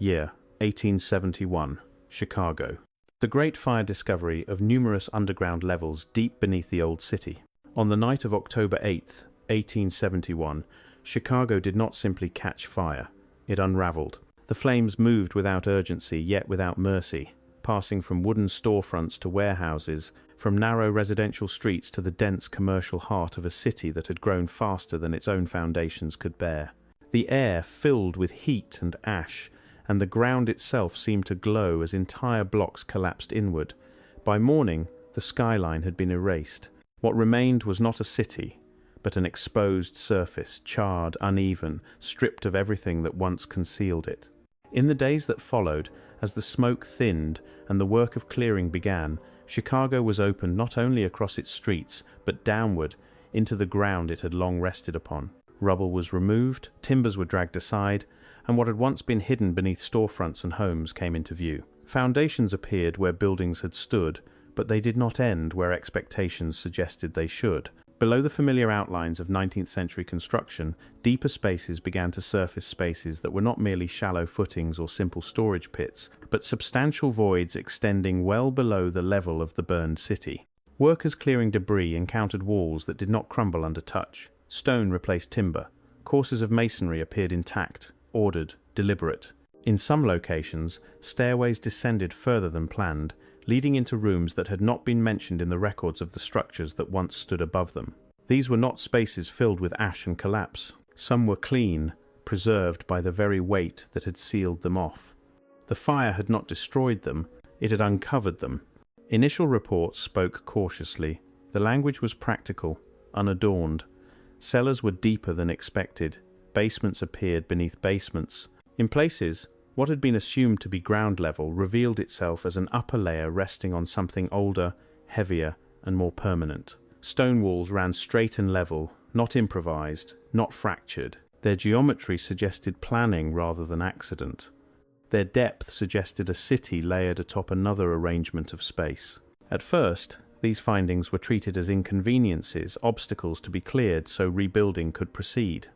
Year 1871, Chicago. The Great Fire discovery of numerous underground levels deep beneath the old city. On the night of October 8th, 1871, Chicago did not simply catch fire, it unraveled. The flames moved without urgency, yet without mercy, passing from wooden storefronts to warehouses, from narrow residential streets to the dense commercial heart of a city that had grown faster than its own foundations could bear. The air filled with heat and ash, and the ground itself seemed to glow as entire blocks collapsed inward. By morning, the skyline had been erased. What remained was not a city, but an exposed surface, charred, uneven, stripped of everything that once concealed it. In the days that followed, as the smoke thinned and the work of clearing began, Chicago was opened not only across its streets, but downward, into the ground it had long rested upon. Rubble was removed, timbers were dragged aside, and what had once been hidden beneath storefronts and homes came into view. Foundations appeared where buildings had stood, but they did not end where expectations suggested they should. Below the familiar outlines of 19th century construction, deeper spaces began to surface, spaces that were not merely shallow footings or simple storage pits, but substantial voids extending well below the level of the burned city. Workers clearing debris encountered walls that did not crumble under touch. Stone replaced timber. Courses of masonry appeared intact, ordered, deliberate. In some locations, stairways descended further than planned, leading into rooms that had not been mentioned in the records of the structures that once stood above them. These were not spaces filled with ash and collapse. Some were clean, preserved by the very weight that had sealed them off. The fire had not destroyed them, it had uncovered them. Initial reports spoke cautiously. The language was practical, unadorned. Cellars were deeper than expected. Basements appeared beneath basements. In places, what had been assumed to be ground level revealed itself as an upper layer resting on something older, heavier, and more permanent. Stone walls ran straight and level, not improvised, not fractured. Their geometry suggested planning rather than accident. Their depth suggested a city layered atop another arrangement of space. At first, these findings were treated as inconveniences, obstacles to be cleared so rebuilding could proceed.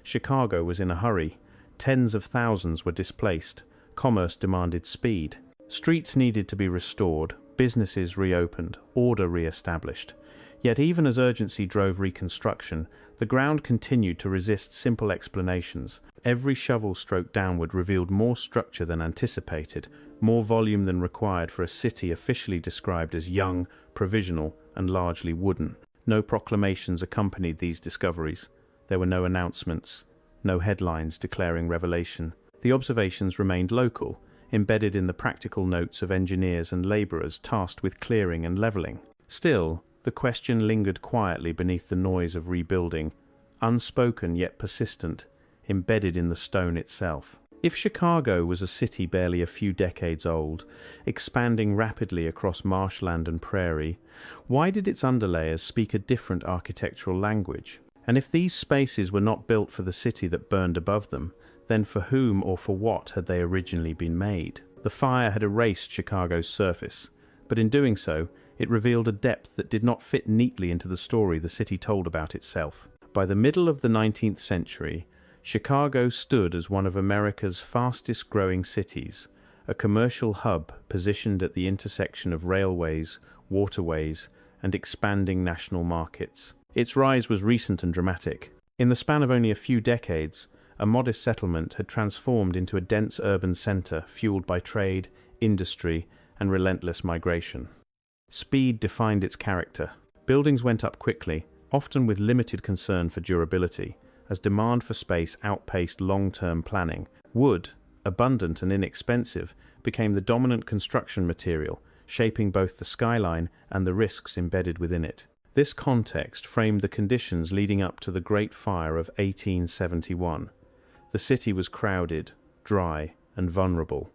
Chicago was in a hurry. Tens of thousands were displaced. Commerce demanded speed. Streets needed to be restored, businesses reopened, order re-established. Yet even as urgency drove reconstruction, the ground continued to resist simple explanations. Every shovel stroke downward revealed more structure than anticipated, more volume than required for a city officially described as young, provisional, and largely wooden. No proclamations accompanied these discoveries. There were no announcements. No headlines declaring revelation. The observations remained local, embedded in the practical notes of engineers and labourers tasked with clearing and levelling. Still, the question lingered quietly beneath the noise of rebuilding, unspoken yet persistent, embedded in the stone itself. If Chicago was a city barely a few decades old, expanding rapidly across marshland and prairie, why did its underlayers speak a different architectural language? And if these spaces were not built for the city that burned above them, then for whom or for what had they originally been made? The fire had erased Chicago's surface, but in doing so, it revealed a depth that did not fit neatly into the story the city told about itself. By the middle of the 19th century, Chicago stood as one of America's fastest-growing cities, a commercial hub positioned at the intersection of railways, waterways, and expanding national markets. Its rise was recent and dramatic. In the span of only a few decades, a modest settlement had transformed into a dense urban centre fueled by trade, industry, and relentless migration. Speed defined its character. Buildings went up quickly, often with limited concern for durability, as demand for space outpaced long-term planning. Wood, abundant and inexpensive, became the dominant construction material, shaping both the skyline and the risks embedded within it. This context framed the conditions leading up to the Great Fire of 1871. The city was crowded, dry, and vulnerable.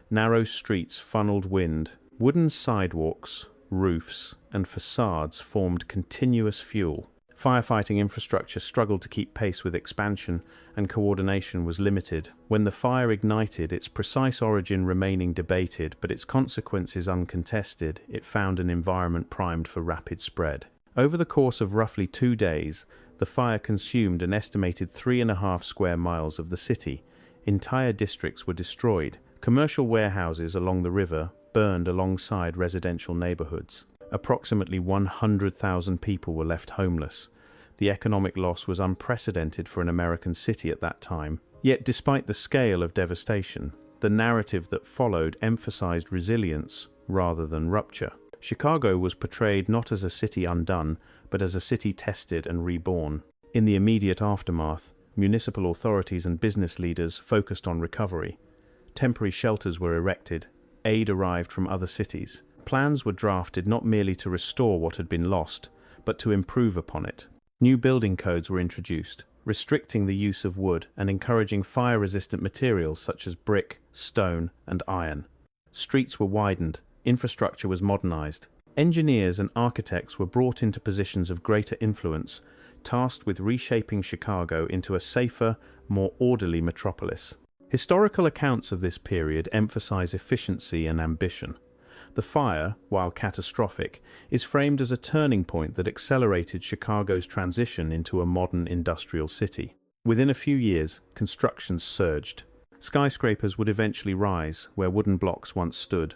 Narrow streets funneled wind. Wooden sidewalks, roofs, and facades formed continuous fuel. Firefighting infrastructure struggled to keep pace with expansion, and coordination was limited. When the fire ignited, its precise origin remaining debated, but its consequences uncontested, it found an environment primed for rapid spread. Over the course of roughly 2 days, the fire consumed an estimated 3.5 square miles of the city, Entire districts were destroyed. Commercial warehouses along the river burned alongside residential neighborhoods. Approximately 100,000 people were left homeless. The economic loss was unprecedented for an American city at that time. Yet, despite the scale of devastation, the narrative that followed emphasized resilience rather than rupture. Chicago was portrayed not as a city undone, but as a city tested and reborn. In the immediate aftermath, municipal authorities and business leaders focused on recovery. Temporary shelters were erected. Aid arrived from other cities. Plans were drafted not merely to restore what had been lost, but to improve upon it. New building codes were introduced, restricting the use of wood and encouraging fire-resistant materials such as brick, stone, and iron. Streets were widened. Infrastructure was modernized. Engineers and architects were brought into positions of greater influence, tasked with reshaping Chicago into a safer, more orderly metropolis. Historical accounts of this period emphasize efficiency and ambition. The fire, while catastrophic, is framed as a turning point that accelerated Chicago's transition into a modern industrial city. Within a few years, construction surged. Skyscrapers would eventually rise where wooden blocks once stood.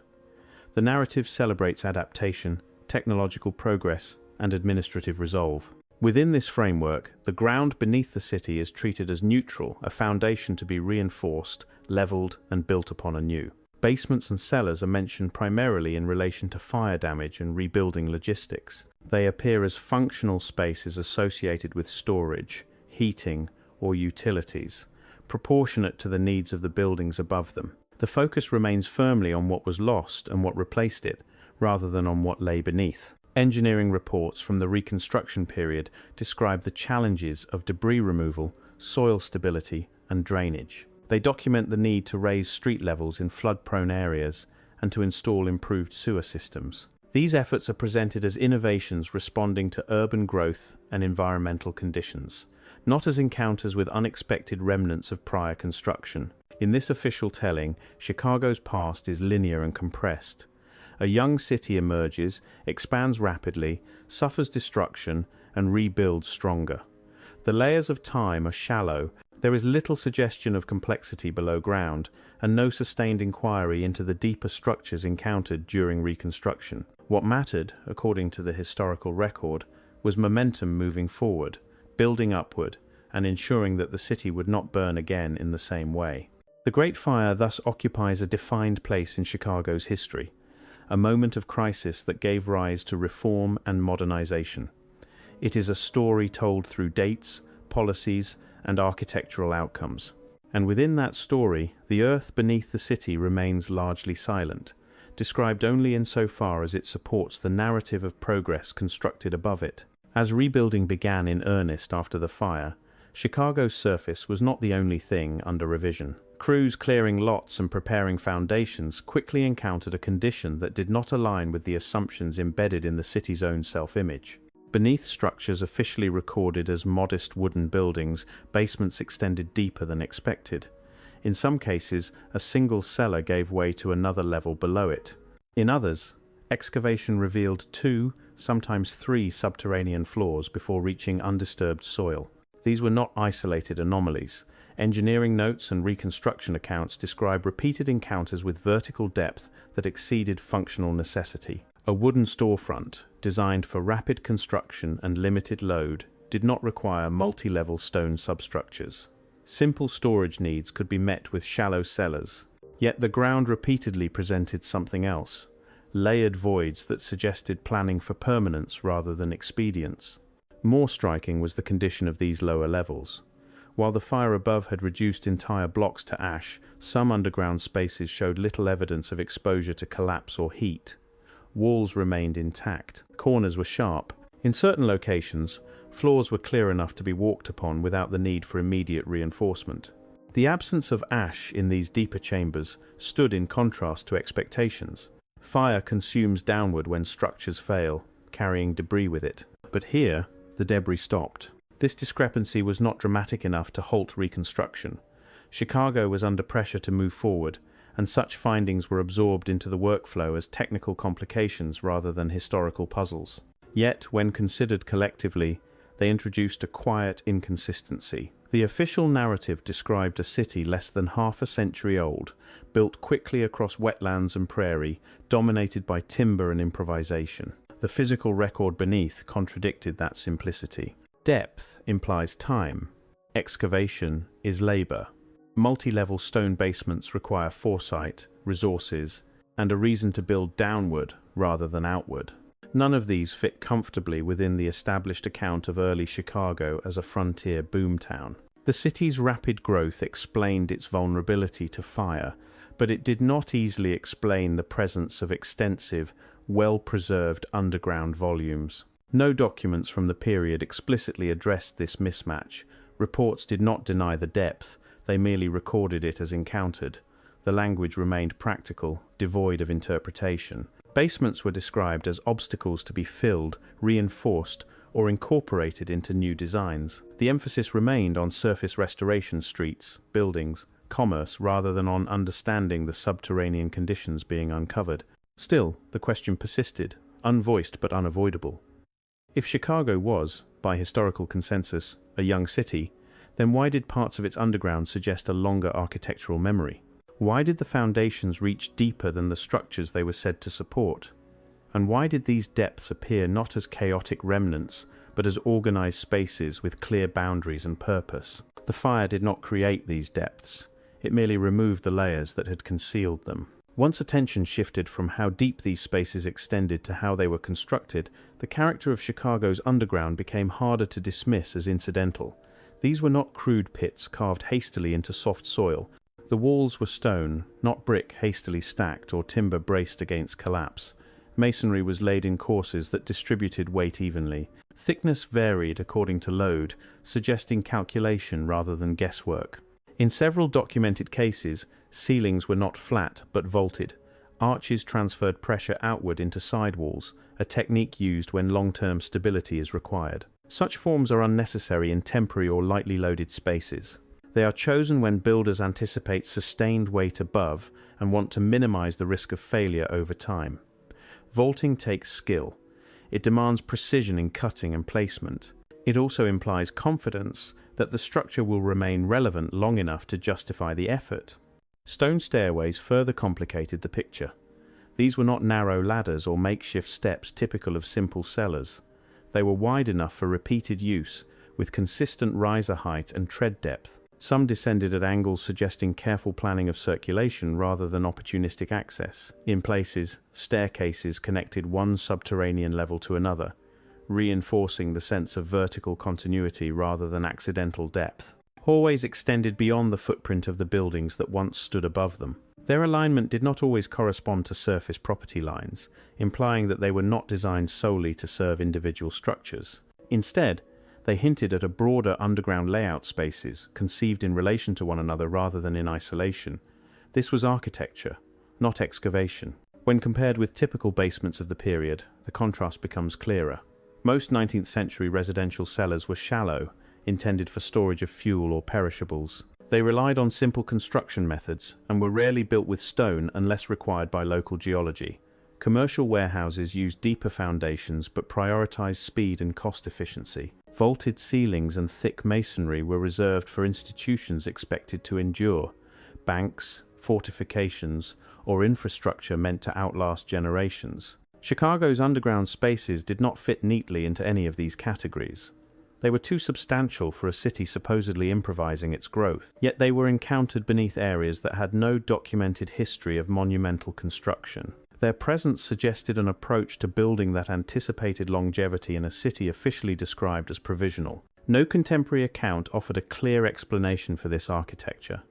The narrative celebrates adaptation, technological progress, and administrative resolve. Within this framework, the ground beneath the city is treated as neutral, a foundation to be reinforced, leveled, and built upon anew. Basements and cellars are mentioned primarily in relation to fire damage and rebuilding logistics. They appear as functional spaces associated with storage, heating, or utilities, proportionate to the needs of the buildings above them. The focus remains firmly on what was lost and what replaced it, rather than on what lay beneath. Engineering reports from the Reconstruction period describe the challenges of debris removal, soil stability, and drainage. They document the need to raise street levels in flood-prone areas and to install improved sewer systems. These efforts are presented as innovations responding to urban growth and environmental conditions, not as encounters with unexpected remnants of prior construction. In this official telling, Chicago's past is linear and compressed. A young city emerges, expands rapidly, suffers destruction, and rebuilds stronger. The layers of time are shallow. There is little suggestion of complexity below ground, and no sustained inquiry into the deeper structures encountered during Reconstruction. What mattered, according to the historical record, was momentum moving forward, building upward, and ensuring that the city would not burn again in the same way. The Great Fire thus occupies a defined place in Chicago's history, a moment of crisis that gave rise to reform and modernization. It is a story told through dates, policies, and architectural outcomes. And within that story, the earth beneath the city remains largely silent, described only insofar as it supports the narrative of progress constructed above it. As rebuilding began in earnest after the fire, Chicago's surface was not the only thing under revision. Crews clearing lots and preparing foundations quickly encountered a condition that did not align with the assumptions embedded in the city's own self-image. Beneath structures officially recorded as modest wooden buildings, basements extended deeper than expected. In some cases, a single cellar gave way to another level below it. In others, excavation revealed 2, sometimes 3 subterranean floors before reaching undisturbed soil. These were not isolated anomalies. Engineering notes and reconstruction accounts describe repeated encounters with vertical depth that exceeded functional necessity. A wooden storefront, designed for rapid construction and limited load, did not require multi-level stone substructures. Simple storage needs could be met with shallow cellars. Yet the ground repeatedly presented something else, layered voids that suggested planning for permanence rather than expedience. More striking was the condition of these lower levels. While the fire above had reduced entire blocks to ash, some underground spaces showed little evidence of exposure to collapse or heat. Walls remained intact. Corners were sharp. In certain locations, floors were clear enough to be walked upon without the need for immediate reinforcement. The absence of ash in these deeper chambers stood in contrast to expectations. Fire consumes downward when structures fail, carrying debris with it. But here, the debris stopped. This discrepancy was not dramatic enough to halt reconstruction. Chicago was under pressure to move forward, and such findings were absorbed into the workflow as technical complications rather than historical puzzles. Yet, when considered collectively, they introduced a quiet inconsistency. The official narrative described a city less than half a century old, built quickly across wetlands and prairie, dominated by timber and improvisation. The physical record beneath contradicted that simplicity. Depth implies time. Excavation is labor. Multi-level stone basements require foresight, resources, and a reason to build downward rather than outward. None of these fit comfortably within the established account of early Chicago as a frontier boomtown. The city's rapid growth explained its vulnerability to fire, but it did not easily explain the presence of extensive, well-preserved underground volumes. No documents from the period explicitly addressed this mismatch. Reports did not deny the depth, they merely recorded it as encountered. The language remained practical, devoid of interpretation. Basements were described as obstacles to be filled, reinforced, or incorporated into new designs. The emphasis remained on surface restoration, streets, buildings, commerce, rather than on understanding the subterranean conditions being uncovered. Still, the question persisted, unvoiced but unavoidable. If Chicago was, by historical consensus, a young city, then why did parts of its underground suggest a longer architectural memory? Why did the foundations reach deeper than the structures they were said to support? And why did these depths appear not as chaotic remnants, but as organized spaces with clear boundaries and purpose? The fire did not create these depths. It merely removed the layers that had concealed them. Once attention shifted from how deep these spaces extended to how they were constructed, the character of Chicago's underground became harder to dismiss as incidental. These were not crude pits carved hastily into soft soil. The walls were stone, not brick hastily stacked or timber braced against collapse. Masonry was laid in courses that distributed weight evenly. Thickness varied according to load, suggesting calculation rather than guesswork. In several documented cases, ceilings were not flat but vaulted. Arches transferred pressure outward into sidewalls, a technique used when long-term stability is required. Such forms are unnecessary in temporary or lightly loaded spaces. They are chosen when builders anticipate sustained weight above and want to minimize the risk of failure over time. Vaulting takes skill. It demands precision in cutting and placement. It also implies confidence that the structure will remain relevant long enough to justify the effort. Stone stairways further complicated the picture. These were not narrow ladders or makeshift steps typical of simple cellars. They were wide enough for repeated use, with consistent riser height and tread depth. Some descended at angles suggesting careful planning of circulation rather than opportunistic access. In places, staircases connected one subterranean level to another, reinforcing the sense of vertical continuity rather than accidental depth. Hallways extended beyond the footprint of the buildings that once stood above them. Their alignment did not always correspond to surface property lines, implying that they were not designed solely to serve individual structures. Instead, they hinted at a broader underground layout spaces, conceived in relation to one another rather than in isolation. This was architecture, not excavation. When compared with typical basements of the period, the contrast becomes clearer. Most 19th century residential cellars were shallow, intended for storage of fuel or perishables. They relied on simple construction methods and were rarely built with stone unless required by local geology. Commercial warehouses used deeper foundations but prioritized speed and cost efficiency. Vaulted ceilings and thick masonry were reserved for institutions expected to endure. Banks, fortifications, or infrastructure meant to outlast generations. Chicago's underground spaces did not fit neatly into any of these categories. They were too substantial for a city supposedly improvising its growth, yet they were encountered beneath areas that had no documented history of monumental construction. Their presence suggested an approach to building that anticipated longevity in a city officially described as provisional. No contemporary account offered a clear explanation for this architecture.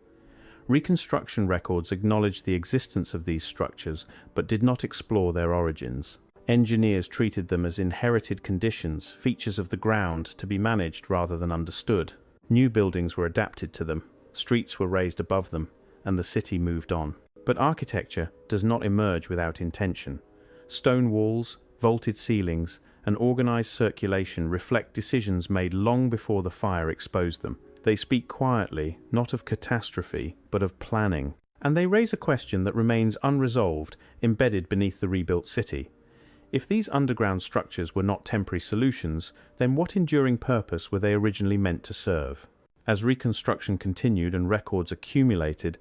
Reconstruction records acknowledged the existence of these structures but did not explore their origins. Engineers treated them as inherited conditions, features of the ground to be managed rather than understood. New buildings were adapted to them, streets were raised above them, and the city moved on. But architecture does not emerge without intention. Stone walls, vaulted ceilings, and organized circulation reflect decisions made long before the fire exposed them. They speak quietly, not of catastrophe, but of planning. And they raise a question that remains unresolved, embedded beneath the rebuilt city. If these underground structures were not temporary solutions, then what enduring purpose were they originally meant to serve? As reconstruction continued and records accumulated,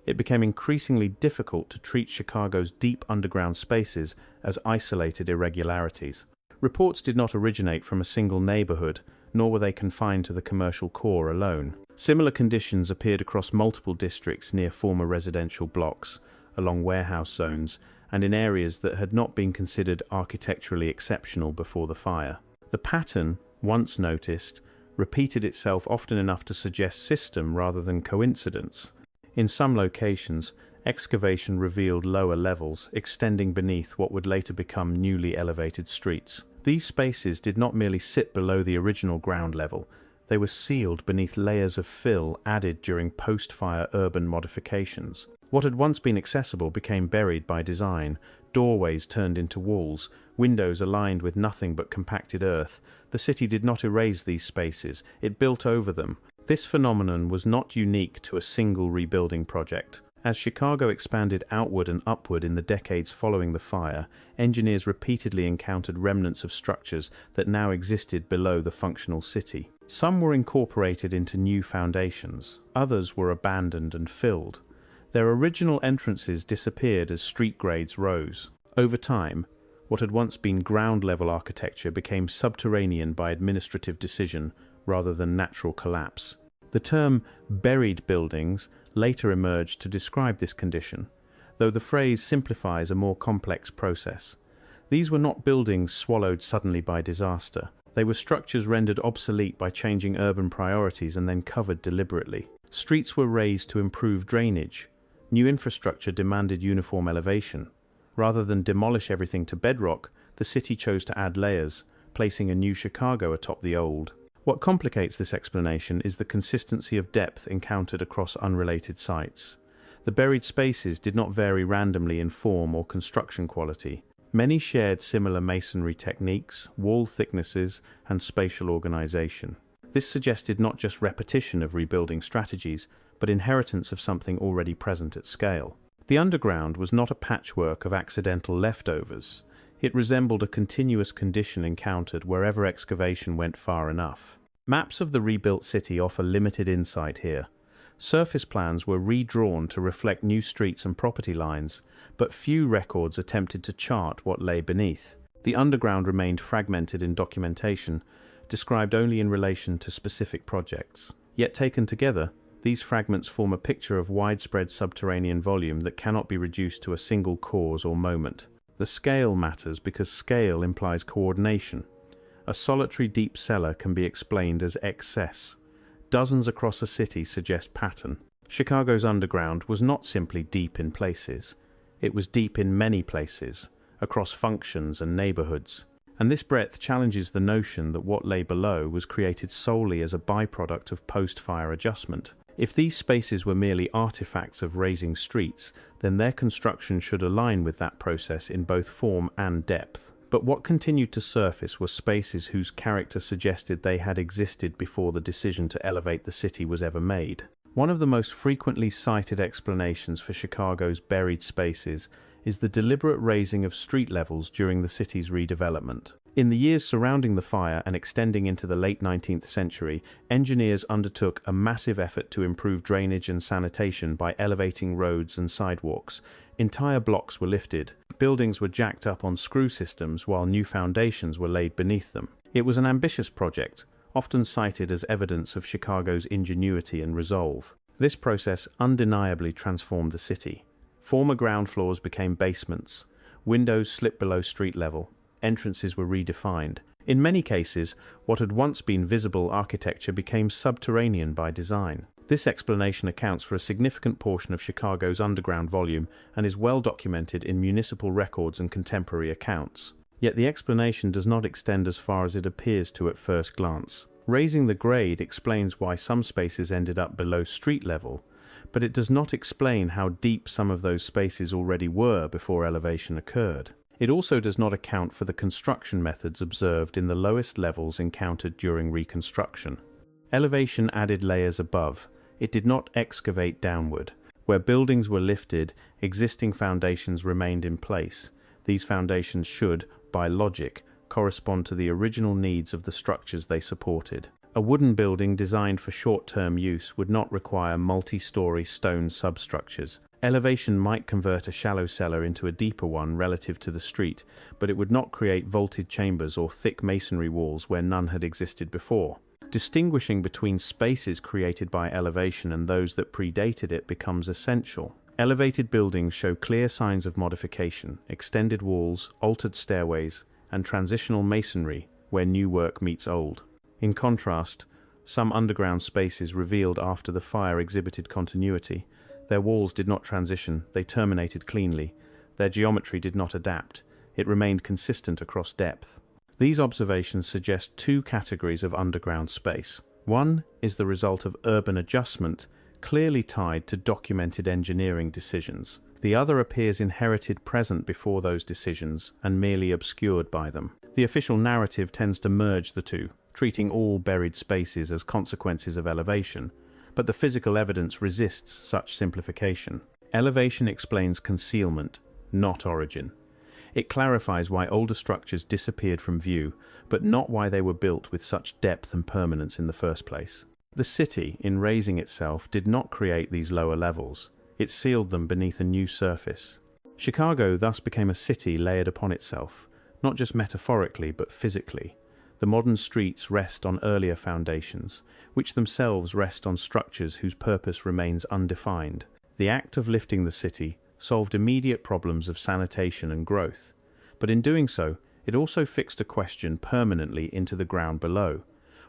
it became increasingly difficult to treat Chicago's deep underground spaces as isolated irregularities. Reports did not originate from a single neighborhood, nor were they confined to the commercial core alone. Similar conditions appeared across multiple districts near former residential blocks, along warehouse zones, and in areas that had not been considered architecturally exceptional before the fire. The pattern, once noticed, repeated itself often enough to suggest system rather than coincidence. In some locations, excavation revealed lower levels, extending beneath what would later become newly elevated streets. These spaces did not merely sit below the original ground level, they were sealed beneath layers of fill added during post-fire urban modifications. What had once been accessible became buried by design, doorways turned into walls, windows aligned with nothing but compacted earth. The city did not erase these spaces, it built over them. This phenomenon was not unique to a single rebuilding project. As Chicago expanded outward and upward in the decades following the fire, engineers repeatedly encountered remnants of structures that now existed below the functional city. Some were incorporated into new foundations, others were abandoned and filled. Their original entrances disappeared as street grades rose. Over time, what had once been ground-level architecture became subterranean by administrative decision rather than natural collapse. The term buried buildings later emerged to describe this condition, though the phrase simplifies a more complex process. These were not buildings swallowed suddenly by disaster. They were structures rendered obsolete by changing urban priorities and then covered deliberately. Streets were raised to improve drainage. New infrastructure demanded uniform elevation. Rather than demolish everything to bedrock, the city chose to add layers, placing a new Chicago atop the old. What complicates this explanation is the consistency of depth encountered across unrelated sites. The buried spaces did not vary randomly in form or construction quality. Many shared similar masonry techniques, wall thicknesses, and spatial organization. This suggested not just repetition of rebuilding strategies, but inheritance of something already present at scale. The underground was not a patchwork of accidental leftovers. It resembled a continuous condition encountered wherever excavation went far enough. Maps of the rebuilt city offer limited insight here. Surface plans were redrawn to reflect new streets and property lines, but few records attempted to chart what lay beneath. The underground remained fragmented in documentation, described only in relation to specific projects. Yet taken together, these fragments form a picture of widespread subterranean volume that cannot be reduced to a single cause or moment. The scale matters because scale implies coordination. A solitary deep cellar can be explained as excess. Dozens across a city suggest pattern. Chicago's underground was not simply deep in places. It was deep in many places, across functions and neighborhoods. And this breadth challenges the notion that what lay below was created solely as a byproduct of post-fire adjustment. If these spaces were merely artifacts of raising streets, then their construction should align with that process in both form and depth. But what continued to surface were spaces whose character suggested they had existed before the decision to elevate the city was ever made. One of the most frequently cited explanations for Chicago's buried spaces is the deliberate raising of street levels during the city's redevelopment. In the years surrounding the fire and extending into the late 19th century, engineers undertook a massive effort to improve drainage and sanitation by elevating roads and sidewalks. Entire blocks were lifted. Buildings were jacked up on screw systems while new foundations were laid beneath them. It was an ambitious project, often cited as evidence of Chicago's ingenuity and resolve. This process undeniably transformed the city. Former ground floors became basements. Windows slipped below street level. Entrances were redefined. In many cases, what had once been visible architecture became subterranean by design. This explanation accounts for a significant portion of Chicago's underground volume and is well documented in municipal records and contemporary accounts. Yet the explanation does not extend as far as it appears to at first glance. Raising the grade explains why some spaces ended up below street level, but it does not explain how deep some of those spaces already were before elevation occurred. It also does not account for the construction methods observed in the lowest levels encountered during reconstruction. Elevation added layers above. It did not excavate downward. Where buildings were lifted, existing foundations remained in place. These foundations should, by logic, correspond to the original needs of the structures they supported. A wooden building designed for short-term use would not require multi-story stone substructures. Elevation might convert a shallow cellar into a deeper one relative to the street, but it would not create vaulted chambers or thick masonry walls where none had existed before. Distinguishing between spaces created by elevation and those that predated it becomes essential. Elevated buildings show clear signs of modification, extended walls, altered stairways, and transitional masonry where new work meets old. In contrast, some underground spaces revealed after the fire exhibited continuity. Their walls did not transition, they terminated cleanly. Their geometry did not adapt, it remained consistent across depth. These observations suggest two categories of underground space. One is the result of urban adjustment, clearly tied to documented engineering decisions. The other appears inherited present before those decisions and merely obscured by them. The official narrative tends to merge the two, treating all buried spaces as consequences of elevation, but the physical evidence resists such simplification. Elevation explains concealment, not origin. It clarifies why older structures disappeared from view, but not why they were built with such depth and permanence in the first place. The city, in raising itself, did not create these lower levels. It sealed them beneath a new surface. Chicago thus became a city layered upon itself, not just metaphorically but physically. The modern streets rest on earlier foundations, which themselves rest on structures whose purpose remains undefined. The act of lifting the city solved immediate problems of sanitation and growth, but in doing so, it also fixed a question permanently into the ground below.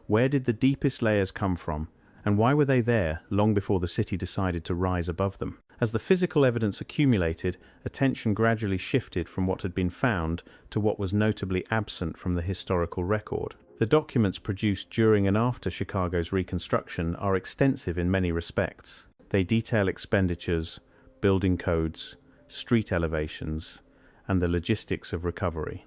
Where did the deepest layers come from, and why were they there long before the city decided to rise above them? As the physical evidence accumulated, attention gradually shifted from what had been found to what was notably absent from the historical record. The documents produced during and after Chicago's reconstruction are extensive in many respects. They detail expenditures, building codes, street elevations, and the logistics of recovery.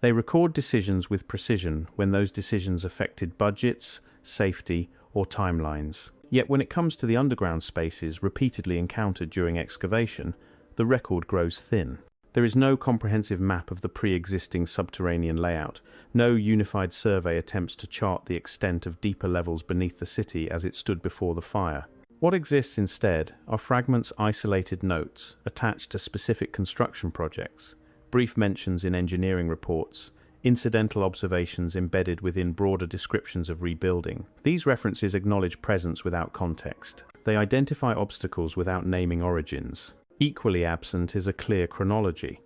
They record decisions with precision when those decisions affected budgets, safety, or timelines. Yet when it comes to the underground spaces repeatedly encountered during excavation, the record grows thin. There is no comprehensive map of the pre-existing subterranean layout. No unified survey attempts to chart the extent of deeper levels beneath the city as it stood before the fire. What exists instead are fragments, isolated notes attached to specific construction projects, brief mentions in engineering reports, incidental observations embedded within broader descriptions of rebuilding. These references acknowledge presence without context. They identify obstacles without naming origins. Equally absent is a clear chronology.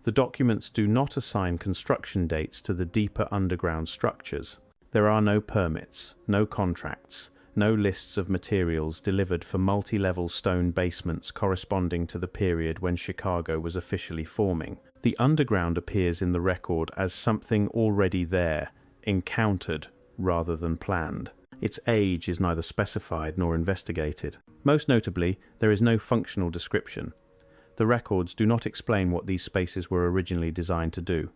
The documents do not assign construction dates to the deeper underground structures. There are no permits, no contracts, no lists of materials delivered for multi-level stone basements corresponding to the period when Chicago was officially forming. The underground appears in the record as something already there, encountered rather than planned. Its age is neither specified nor investigated. Most notably, there is no functional description. The records do not explain what these spaces were originally designed to do.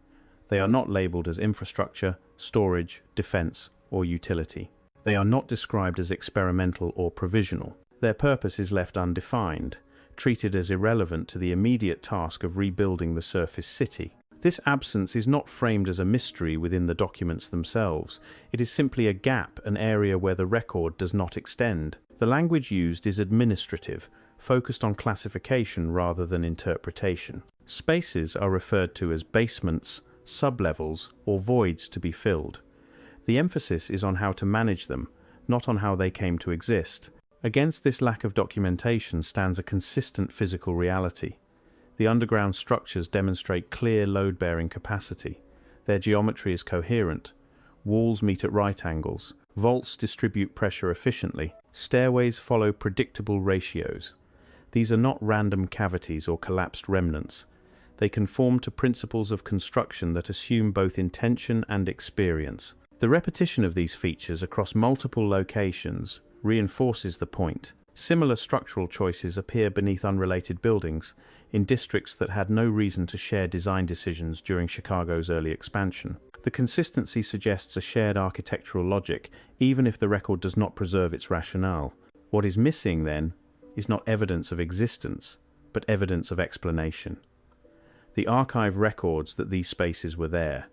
They are not labeled as infrastructure, storage, defense, or utility. They are not described as experimental or provisional. Their purpose is left undefined, treated as irrelevant to the immediate task of rebuilding the surface city. This absence is not framed as a mystery within the documents themselves. It is simply a gap, an area where the record does not extend. The language used is administrative, focused on classification rather than interpretation. Spaces are referred to as basements, sublevels, or voids to be filled. The emphasis is on how to manage them, not on how they came to exist. Against this lack of documentation stands a consistent physical reality. The underground structures demonstrate clear load-bearing capacity. Their geometry is coherent. Walls meet at right angles. Vaults distribute pressure efficiently. Stairways follow predictable ratios. These are not random cavities or collapsed remnants. They conform to principles of construction that assume both intention and experience. The repetition of these features across multiple locations reinforces the point. Similar structural choices appear beneath unrelated buildings in districts that had no reason to share design decisions during Chicago's early expansion. The consistency suggests a shared architectural logic, even if the record does not preserve its rationale. What is missing, then, is not evidence of existence, but evidence of explanation. The archive records that these spaces were there.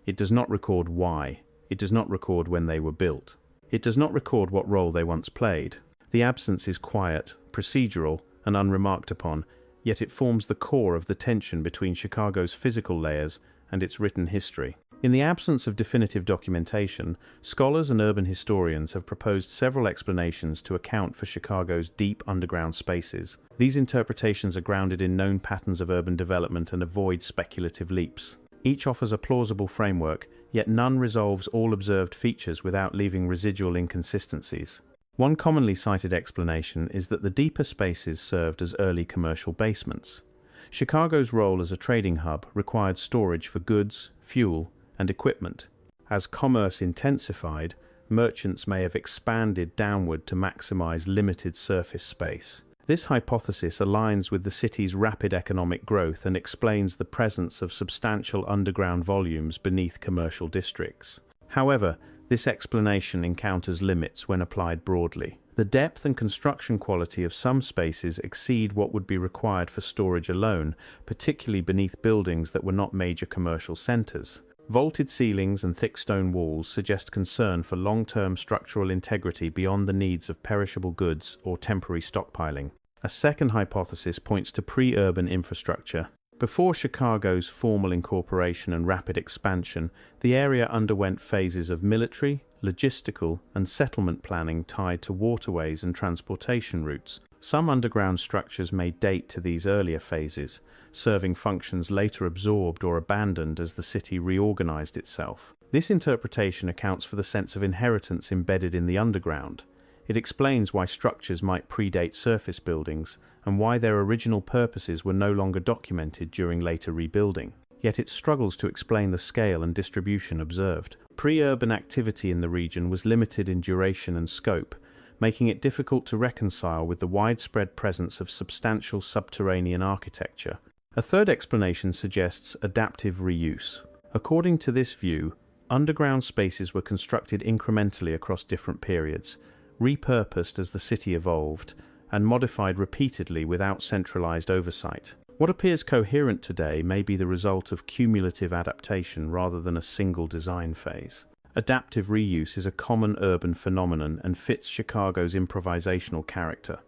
It does not record why. It does not record when they were built. It does not record what role they once played. The absence is quiet, procedural, and unremarked upon, yet it forms the core of the tension between Chicago's physical layers and its written history. In the absence of definitive documentation, scholars and urban historians have proposed several explanations to account for Chicago's deep underground spaces. These interpretations are grounded in known patterns of urban development and avoid speculative leaps. Each offers a plausible framework, yet none resolves all observed features without leaving residual inconsistencies. One commonly cited explanation is that the deeper spaces served as early commercial basements. Chicago's role as a trading hub required storage for goods, fuel, and equipment. As commerce intensified, merchants may have expanded downward to maximize limited surface space. This hypothesis aligns with the city's rapid economic growth and explains the presence of substantial underground volumes beneath commercial districts. However, this explanation encounters limits when applied broadly. The depth and construction quality of some spaces exceed what would be required for storage alone, particularly beneath buildings that were not major commercial centers. Vaulted ceilings and thick stone walls suggest concern for long-term structural integrity beyond the needs of perishable goods or temporary stockpiling. A second hypothesis points to pre-urban infrastructure. Before Chicago's formal incorporation and rapid expansion, the area underwent phases of military, logistical, and settlement planning tied to waterways and transportation routes. Some underground structures may date to these earlier phases, serving functions later absorbed or abandoned as the city reorganized itself. This interpretation accounts for the sense of inheritance embedded in the underground. It explains why structures might predate surface buildings and why their original purposes were no longer documented during later rebuilding. Yet it struggles to explain the scale and distribution observed. Pre-urban activity in the region was limited in duration and scope, making it difficult to reconcile with the widespread presence of substantial subterranean architecture. A third explanation suggests adaptive reuse. According to this view, underground spaces were constructed incrementally across different periods, repurposed as the city evolved, and modified repeatedly without centralized oversight. What appears coherent today may be the result of cumulative adaptation rather than a single design phase. Adaptive reuse is a common urban phenomenon and fits Chicago's improvisational character.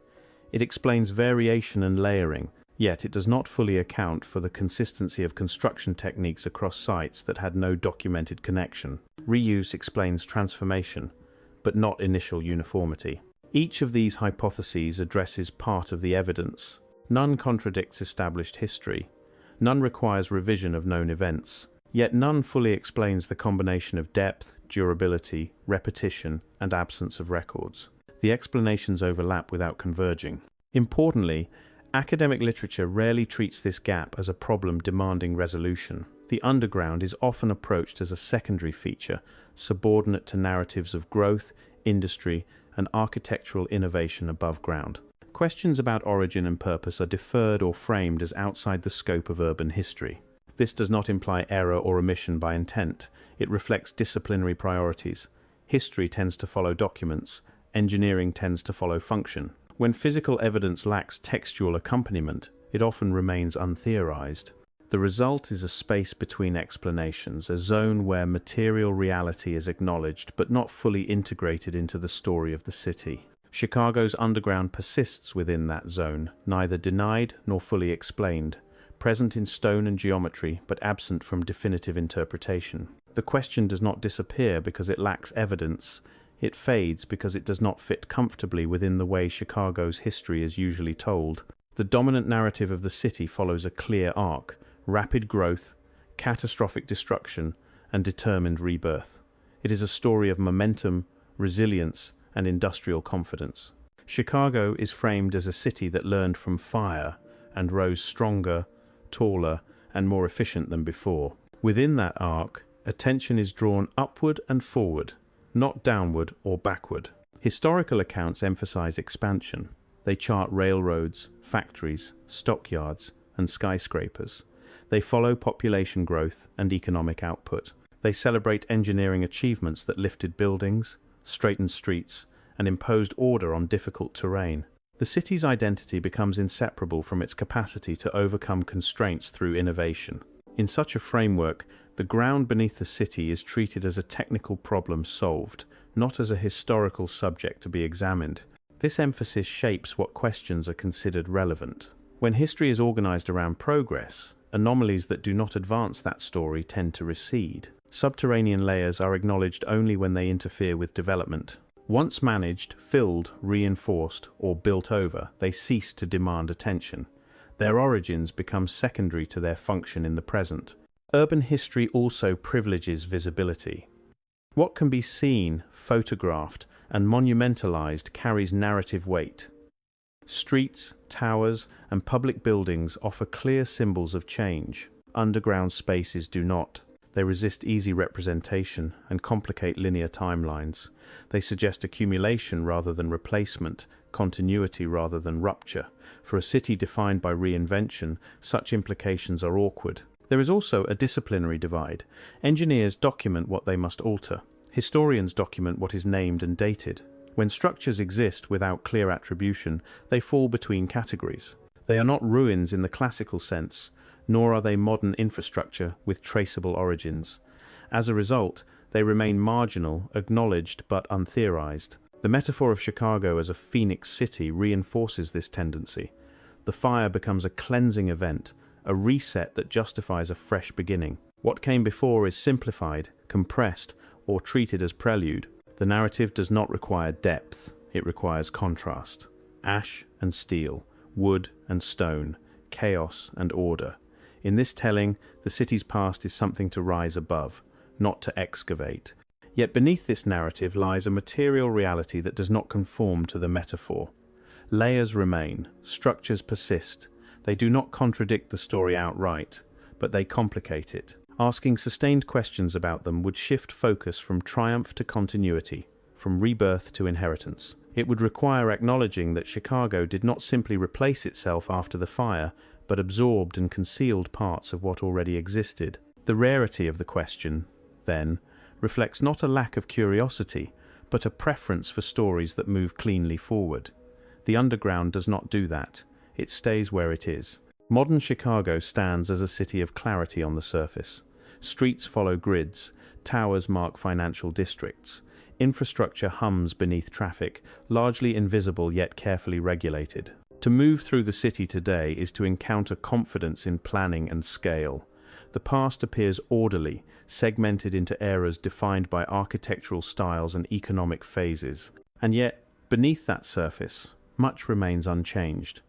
It explains variation and layering, yet it does not fully account for the consistency of construction techniques across sites that had no documented connection. Reuse explains transformation, but not initial uniformity. Each of these hypotheses addresses part of the evidence. None contradicts established history. None requires revision of known events. Yet none fully explains the combination of depth, durability, repetition, and absence of records. The explanations overlap without converging. Importantly, academic literature rarely treats this gap as a problem demanding resolution. The underground is often approached as a secondary feature, subordinate to narratives of growth, industry, and architectural innovation above ground. Questions about origin and purpose are deferred or framed as outside the scope of urban history. This does not imply error or omission by intent. It reflects disciplinary priorities. History tends to follow documents. Engineering tends to follow function. When physical evidence lacks textual accompaniment, it often remains untheorized. The result is a space between explanations, a zone where material reality is acknowledged but not fully integrated into the story of the city. Chicago's underground persists within that zone, neither denied nor fully explained, present in stone and geometry but absent from definitive interpretation. The question does not disappear because it lacks evidence. It fades because it does not fit comfortably within the way Chicago's history is usually told. The dominant narrative of the city follows a clear arc: rapid growth, catastrophic destruction, and determined rebirth. It is a story of momentum, resilience, and industrial confidence. Chicago is framed as a city that learned from fire and rose stronger, taller, and more efficient than before. Within that arc, attention is drawn upward and forward, not downward or backward. Historical accounts emphasize expansion. They chart railroads, factories, stockyards, and skyscrapers. They follow population growth and economic output. They celebrate engineering achievements that lifted buildings, straightened streets, and imposed order on difficult terrain. The city's identity becomes inseparable from its capacity to overcome constraints through innovation. In such a framework, The ground beneath the city is treated as a technical problem solved, not as a historical subject to be examined. This emphasis shapes what questions are considered relevant. When history is organized around progress, anomalies that do not advance that story tend to recede. Subterranean layers are acknowledged only when they interfere with development. Once managed, filled, reinforced, or built over, they cease to demand attention. Their origins become secondary to their function in the present. Urban history also privileges visibility. What can be seen, photographed, and monumentalized carries narrative weight. Streets, towers, and public buildings offer clear symbols of change. Underground spaces do not. They resist easy representation and complicate linear timelines. They suggest accumulation rather than replacement, continuity rather than rupture. For a city defined by reinvention, such implications are awkward. There is also a disciplinary divide. Engineers document what they must alter. Historians document what is named and dated. When structures exist without clear attribution, they fall between categories. They are not ruins in the classical sense, nor are they modern infrastructure with traceable origins. As a result, they remain marginal, acknowledged but untheorized. The metaphor of Chicago as a phoenix city reinforces this tendency. The fire becomes a cleansing event, a reset that justifies a fresh beginning. What came before is simplified, compressed, or treated as prelude. The narrative does not require depth, it requires contrast. Ash and steel, wood and stone, chaos and order. In this telling, the city's past is something to rise above, not to excavate. Yet beneath this narrative lies a material reality that does not conform to the metaphor. Layers remain, structures persist. They do not contradict the story outright, but they complicate it. Asking sustained questions about them would shift focus from triumph to continuity, from rebirth to inheritance. It would require acknowledging that Chicago did not simply replace itself after the fire, but absorbed and concealed parts of what already existed. The rarity of the question, then, reflects not a lack of curiosity, but a preference for stories that move cleanly forward. The underground does not do that. It stays where it is. Modern Chicago stands as a city of clarity on the surface. Streets follow grids, towers mark financial districts. Infrastructure hums beneath traffic, largely invisible yet carefully regulated. To move through the city today is to encounter confidence in planning and scale. The past appears orderly, segmented into eras defined by architectural styles and economic phases. And yet, beneath that surface, much remains unchanged.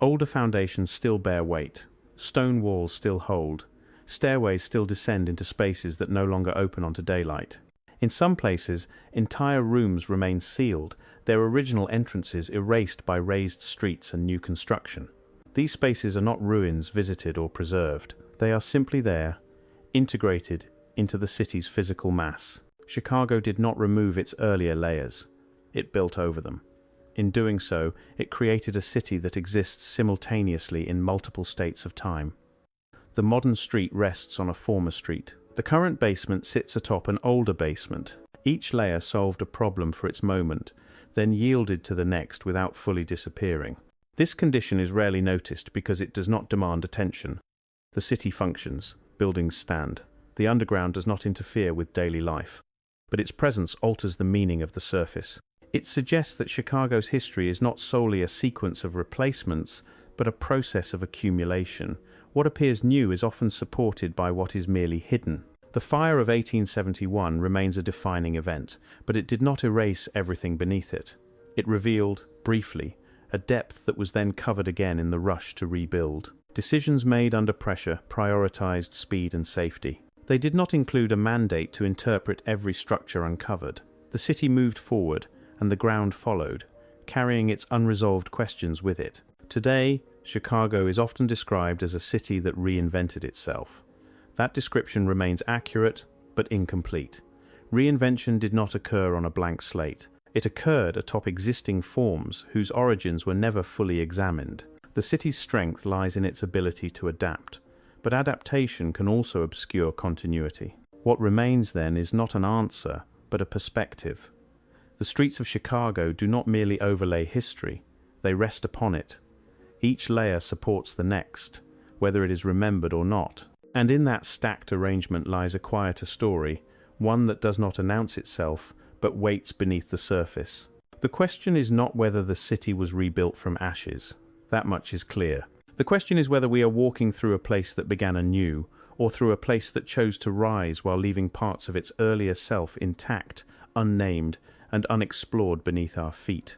Older foundations still bear weight, stone walls still hold, stairways still descend into spaces that no longer open onto daylight. In some places, entire rooms remain sealed, their original entrances erased by raised streets and new construction. These spaces are not ruins visited or preserved. They are simply there, integrated into the city's physical mass. Chicago did not remove its earlier layers. It built over them. In doing so, it created a city that exists simultaneously in multiple states of time. The modern street rests on a former street. The current basement sits atop an older basement. Each layer solved a problem for its moment, then yielded to the next without fully disappearing. This condition is rarely noticed because it does not demand attention. The city functions, buildings stand. The underground does not interfere with daily life, but its presence alters the meaning of the surface. It suggests that Chicago's history is not solely a sequence of replacements, but a process of accumulation. What appears new is often supported by what is merely hidden. The fire of 1871 remains a defining event, but it did not erase everything beneath it. It revealed, briefly, a depth that was then covered again in the rush to rebuild. Decisions made under pressure prioritized speed and safety. They did not include a mandate to interpret every structure uncovered. The city moved forward, and the ground followed, carrying its unresolved questions with it. Today, Chicago is often described as a city that reinvented itself. That description remains accurate, but incomplete. Reinvention did not occur on a blank slate. It occurred atop existing forms whose origins were never fully examined. The city's strength lies in its ability to adapt, but adaptation can also obscure continuity. What remains then is not an answer, but a perspective. The streets of Chicago do not merely overlay history, they rest upon it. Each layer supports the next, whether it is remembered or not. And in that stacked arrangement lies a quieter story, one that does not announce itself, but waits beneath the surface. The question is not whether the city was rebuilt from ashes. That much is clear. The question is whether we are walking through a place that began anew, or through a place that chose to rise while leaving parts of its earlier self intact, unnamed, and unexplored beneath our feet.